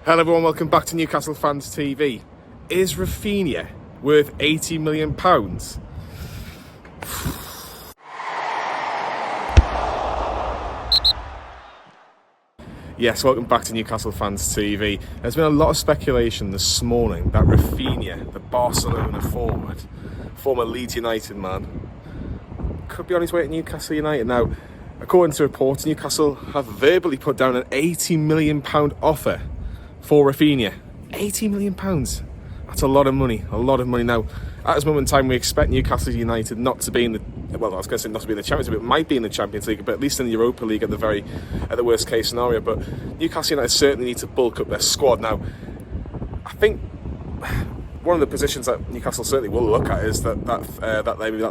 Hello everyone, welcome back to Newcastle Fans TV. Is Raphinha worth £80 million? Yes, welcome back to Newcastle Fans TV. There's been a lot of speculation this morning that Raphinha, the Barcelona forward, former Leeds United man, could be on his way to Newcastle United. Now, according to reports, Newcastle have verbally put down an £80 million offer for Raphinha. £80 million. That's a lot of money. Now, at this moment in time, we expect Newcastle United not to be in the, well, I was going to say not to be in the Champions League, but might be in the Champions League, but at least in the Europa League at the worst case scenario. But Newcastle United certainly need to bulk up their squad. Now, I think one of the positions that Newcastle certainly will look at is that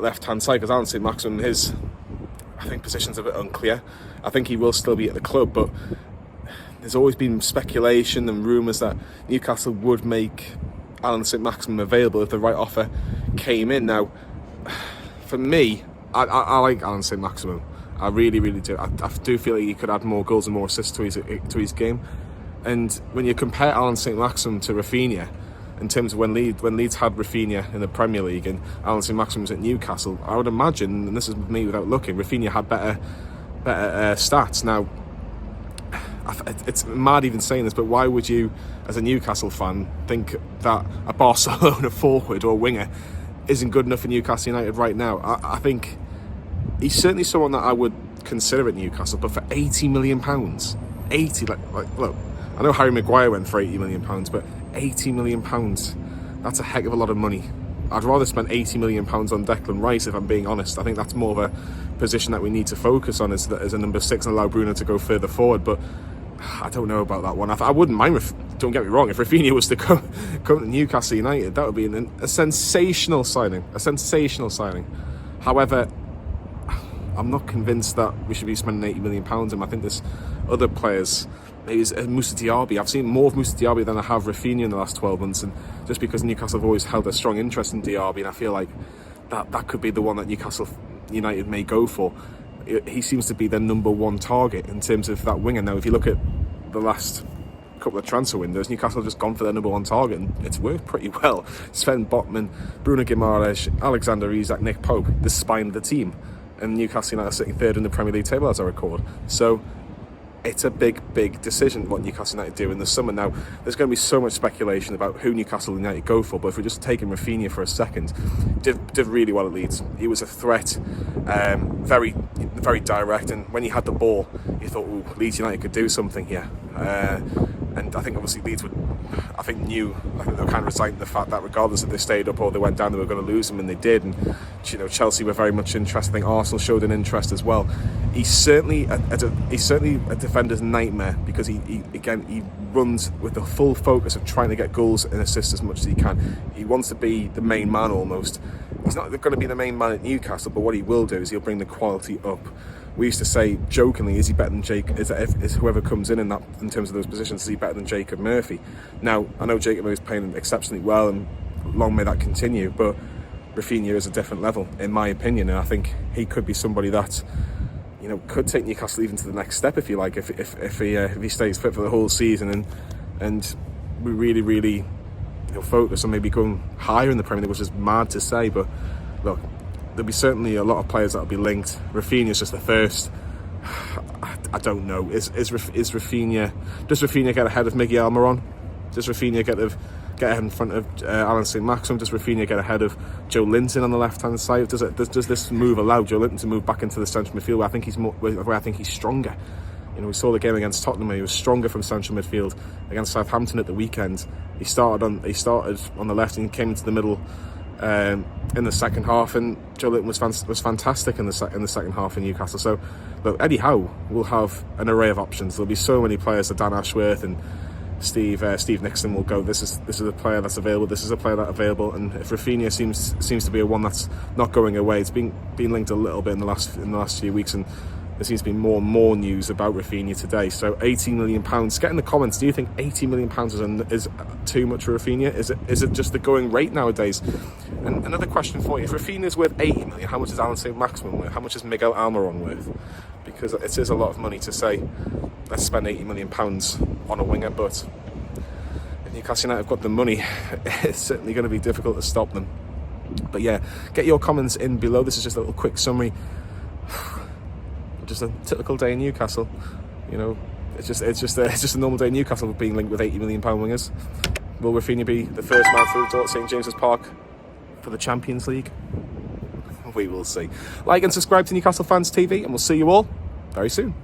left-hand side, because Alan Saint-Maximin, his, I think, position's a bit unclear. I think he will still be at the club, but there's always been speculation and rumours that Newcastle would make Alan Saint-Maximin available if the right offer came in. Now, for me, I like Alan Saint-Maximin. I really, really do. I do feel like he could add more goals and more assists to his game. And when you compare Alan Saint-Maximin to Raphinha, in terms of when Leeds had Raphinha in the Premier League and Alan Saint-Maximin was at Newcastle, I would imagine, and this is me without looking, Raphinha had better stats. Now, it's mad even saying this, but why would you, as a Newcastle fan, think that a Barcelona forward or winger isn't good enough for Newcastle United right now? I think he's certainly someone that I would consider at Newcastle, but for £80 million, look, I know Harry Maguire went for £80 million, but £80 million, that's a heck of a lot of money. I'd rather spend £80 million on Declan Rice, if I'm being honest. I think that's more of a position that we need to focus on as a number 6 and allow Bruno to go further forward. But I don't know about that one. I wouldn't mind, don't get me wrong, if Raphinha was to come to Newcastle United, that would be a sensational signing. However, I'm not convinced that we should be spending £80 million. And I think there's other players, maybe Moussa Diaby. I've seen more of Moussa Diaby than I have Raphinha in the last 12 months. And just because Newcastle have always held a strong interest in Diaby, and I feel like that could be the one that Newcastle United may go for. He seems to be their number one target in terms of that winger. Now, if you look at the last couple of transfer windows, Newcastle have just gone for their number one target, and it's worked pretty well. Sven Botman, Bruno Guimaraes, Alexander Isak, Nick Pope, the spine of the team. And Newcastle United are sitting third in the Premier League table as I record. So it's a big decision what Newcastle United do in the summer. Now, there's going to be so much speculation about who Newcastle United go for, but if we're just taking Raphinha for a second, did really well at Leeds. He was a threat, very direct, and when he had the ball, you thought, ooh, Leeds United could do something here. And I think obviously Leeds I think they were kind of resigned to the fact that regardless if they stayed up or they went down, they were going to lose him, and they did. And Chelsea were very much interested. I think Arsenal showed an interest as well. He's certainly a defender's nightmare, because he runs with the full focus of trying to get goals and assists as much as he can. He wants to be the main man almost. He's not going to be the main man at Newcastle, but what he will do is he'll bring the quality up. We used to say jokingly, is he better than Jacob? Is whoever comes in terms of those positions, is he better than Jacob Murphy? Now, I know Jacob Murphy's playing exceptionally well, and long may that continue, but Raphinha is a different level, in my opinion, and I think he could be somebody that could take Newcastle even to the next step, if you like, if he stays fit for the whole season, and we really focus on maybe going higher in the Premier League, which is mad to say, but look, there'll be certainly a lot of players that'll be linked. Raphinha's just the first. I don't know. Is Raphinha? Does Raphinha get ahead of Miguel Almiron? Does Raphinha get ahead in front of Alan Saint-Maximin? Does Raphinha get ahead of Joe Linton on the left-hand side? Does this move allow Joe Linton to move back into the central midfield where I think he's stronger? We saw the game against Tottenham, he was stronger from central midfield. Against Southampton at the weekend, he started on the left and came into the middle in the second half, and Joe Linton was fantastic in the second half in Newcastle. So look, Eddie Howe will have an array of options. There'll be so many players that Dan Ashworth and Steve Nixon will go, this is a player that's available, this is a player that's available. And if Raphinha seems to be a one that's not going away, it's been linked a little bit in the last few weeks, and there seems to be more and more news about Raphinha today. So £80 million. Get in the comments, do you think £80 million is too much for Raphinha? Is it just the going rate nowadays? And another question for you, if Raphinha's worth £80 million, how much is Alan Saint-Maximin worth? How much is Miguel Almiron worth? Because it is a lot of money to say, let's spend £80 million on a winger, but Newcastle United have got the money. It's certainly going to be difficult to stop them. But yeah, get your comments in below. This is just a little quick summary. Just a typical day in Newcastle. You know, it's just a normal day in Newcastle being linked with £80 million wingers. Will Raphinha be the first man through the door at St James's Park for the Champions League? We will see. Like and subscribe to Newcastle Fans TV, and we'll see you all very soon.